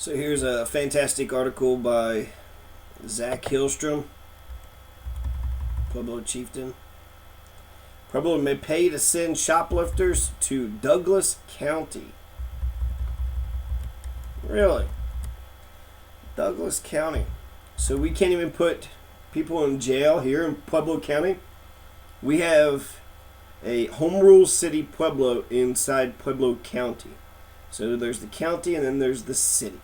So here's a fantastic article by Zach Hillstrom, Pueblo chieftain. Pueblo may pay to send shoplifters to Douglas County. Really? Douglas County. So we can't even put people in jail here in Pueblo County? We have a home rule city, Pueblo, inside Pueblo County. So there's the county and then there's the city.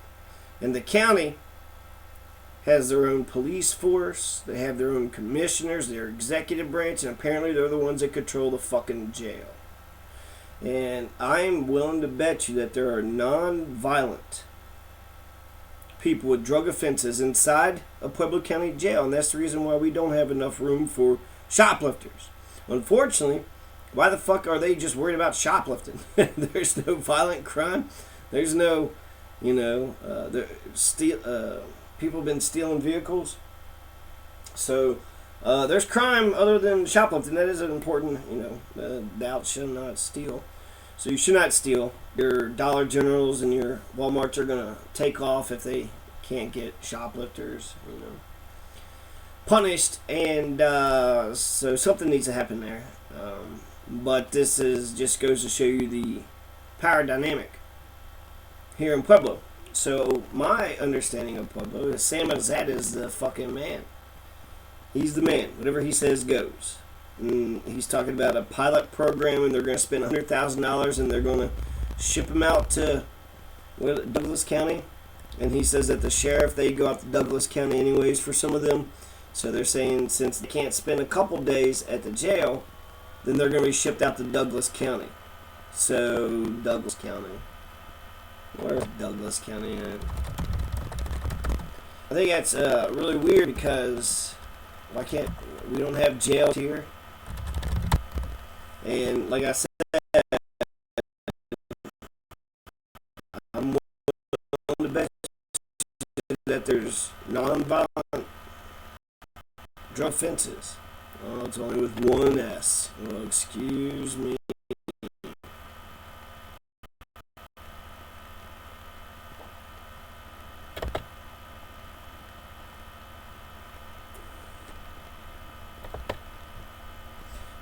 And the county has their own police force. They have their own commissioners, their executive branch, and apparently they're the ones that control the fucking jail. And I'm willing to bet you that there are non-violent people with drug offenses inside a Pueblo County jail, and that's the reason why we don't have enough room for shoplifters. Unfortunately, why the fuck are they just worried about shoplifting? There's no violent crime. There's no, people have been stealing vehicles. So there's crime other than shoplifting. That is an important, thou shalt not steal. So you should not steal. Your Dollar Generals and your Walmarts are going to take off if they can't get shoplifters, punished. And so something needs to happen there. But this just goes to show you the power dynamic here in Pueblo. So my understanding of Pueblo is Sam Azad is the fucking man. He's the man. Whatever he says goes. And he's talking about a pilot program, and they're going to spend $100,000, and they're going to ship him out to Douglas County. And he says that the sheriff, they go out to Douglas County anyways for some of them. So they're saying since they can't spend a couple days at the jail, then they're going to be shipped out to Douglas County. So Douglas County. Where's Douglas County at? I think that's really weird because we don't have jails here. And like I said, I'm willing to bet that there's non-violent drug offenses. Oh, it's only with one S. Well, excuse me.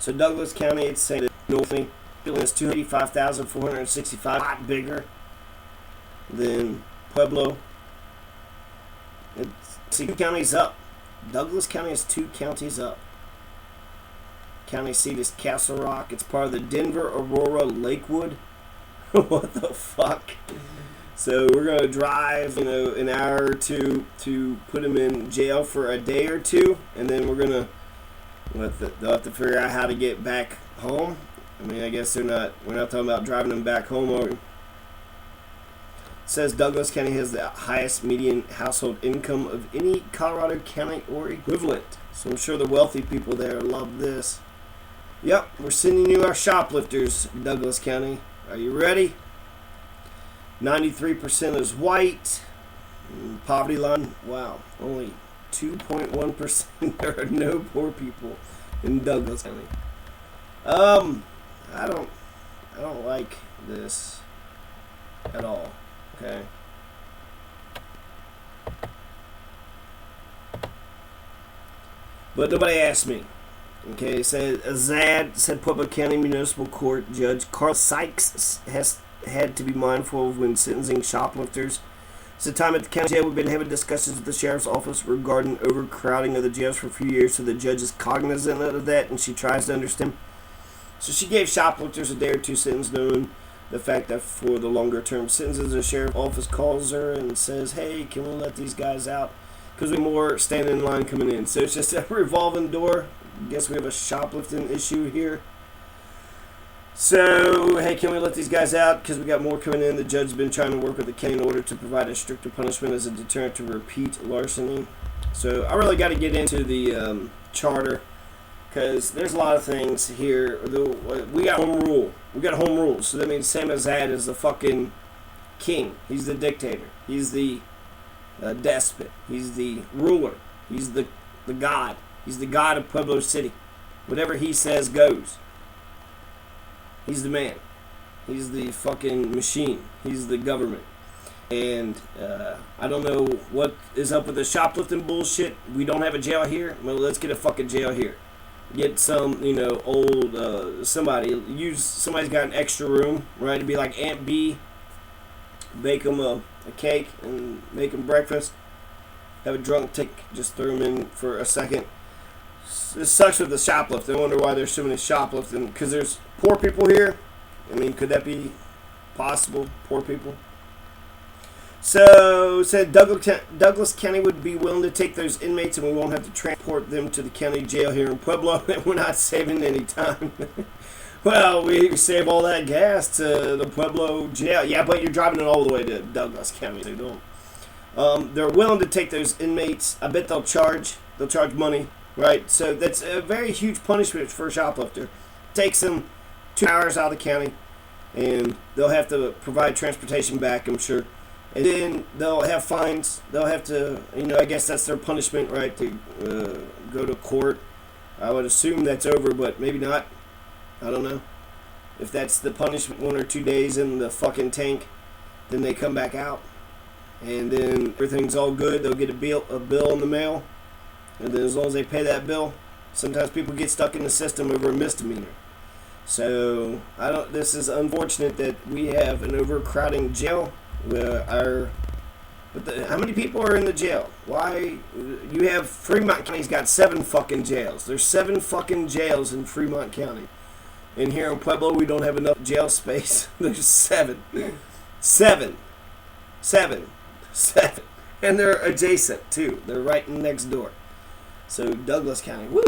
So Douglas County, it's saying that Northing is 285,465, a lot bigger than Pueblo. It's 2 counties up. Douglas County is 2 counties up. County seat is Castle Rock. It's part of the Denver, Aurora, Lakewood. What the fuck? So we're going to drive, an hour or two to put him in jail for a day or two, and then we're going to they'll have to figure out how to get back home. I mean, I guess we're not talking about driving them back home. It says Douglas County has the highest median household income of any Colorado county or equivalent. So I'm sure the wealthy people there love this. Yep, we're sending you our shoplifters, Douglas County. Are you ready? 93% is white. Poverty line, wow, only 2.1%. There are no poor people in Douglas County. I don't like this at all. Okay. But nobody asked me. Okay, it said Azad said Pueblo County Municipal Court Judge Carl Sykes has had to be mindful of when sentencing shoplifters. It's the time at the county jail. We've been having discussions with the sheriff's office regarding overcrowding of the jails for a few years, so the judge is cognizant of that, and she tries to understand. So she gave shoplifters a day or two sentence, knowing the fact that for the longer term sentences, the sheriff's office calls her and says, hey, can we let these guys out? Because we have more standing in line coming in. So it's just a revolving door. I guess we have a shoplifting issue here. So, hey, can we let these guys out? Because we got more coming in. The judge's been trying to work with the county in order to provide a stricter punishment as a deterrent to repeat larceny. So, I really got to get into the charter because there's a lot of things here. We got home rule. We got home rules. So that means Sam Azad is the fucking king. He's the dictator. He's the despot. He's the ruler. He's the god. He's the god of Pueblo City. Whatever he says goes. He's the man. He's the fucking machine. He's the government. And I don't know what is up with the shoplifting bullshit. We don't have a jail here. Well, let's get a fucking jail here. Get some, old somebody's got an extra room, right? It'd be like Aunt B. Bake them a cake and make them breakfast. Have a drunk take, just throw them in for a second. This sucks with the shoplifting. I wonder why there's so many shoplifting. Because there's poor people here. I mean, could that be possible? Poor people. So, said Douglas County would be willing to take those inmates and we won't have to transport them to the county jail here in Pueblo. We're not saving any time. Well, we save all that gas to the Pueblo jail. Yeah, but you're driving it all the way to Douglas County. They don't. They're willing to take those inmates. I bet they'll charge money, right? So that's a very huge punishment for a shoplifter. Takes them 2 hours out of the county, and they'll have to provide transportation back, I'm sure. And then they'll have fines. They'll have to, I guess that's their punishment, right, to go to court. I would assume that's over, but maybe not. I don't know. If that's the punishment, 1 or 2 days in the fucking tank, then they come back out. And then everything's all good. They'll get a bill in the mail. And then as long as they pay that bill, sometimes people get stuck in the system over a misdemeanor. So, this is unfortunate that we have an overcrowding jail. How many people are in the jail? Why? You have Fremont County's got 7 fucking jails. There's 7 fucking jails in Fremont County. And here in Pueblo, we don't have enough jail space. There's 7. 7. And they're adjacent, too. They're right next door. So, Douglas County. Woo!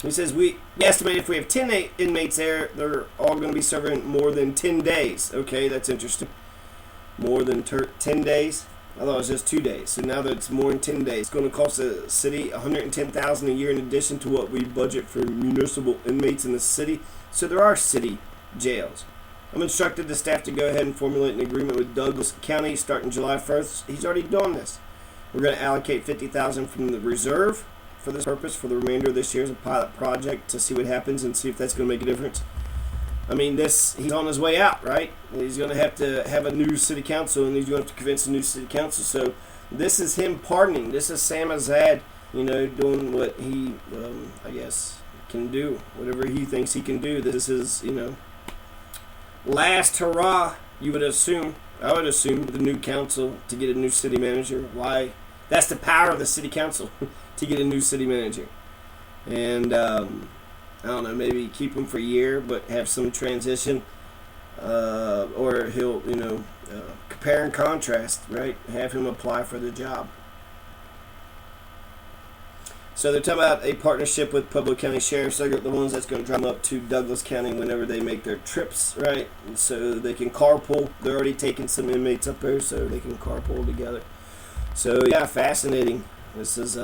He says, we estimate if we have 10 inmates there, they're all going to be serving more than 10 days. Okay, that's interesting. More than 10 days? I thought it was just 2 days. So now that it's more than 10 days, it's going to cost the city $110,000 a year in addition to what we budget for municipal inmates in the city. So there are city jails. I'm instructed the staff to go ahead and formulate an agreement with Douglas County starting July 1st. He's already doing this. We're going to allocate $50,000 from the reserve for this purpose for the remainder of this year as a pilot project to see what happens and see if that's going to make a difference. I mean, he's on his way out, right? He's going to have a new city council, and he's going to have to convince the new city council. So this is him pardoning. This is Sam Azad, doing what he, I guess, can do. Whatever he thinks he can do. This is his, last hurrah, you would assume. I would assume the new council to get a new city manager. Why? That's the power of the city council, to get a new city manager. And, I don't know, maybe keep him for a year, but have some transition, or he'll, compare and contrast, right? Have him apply for the job. So they're talking about a partnership with Pueblo County Sheriffs. They're the ones that's going to drive them up to Douglas County whenever they make their trips, right? So they can carpool. They're already taking some inmates up there, so they can carpool together. So yeah, fascinating. This is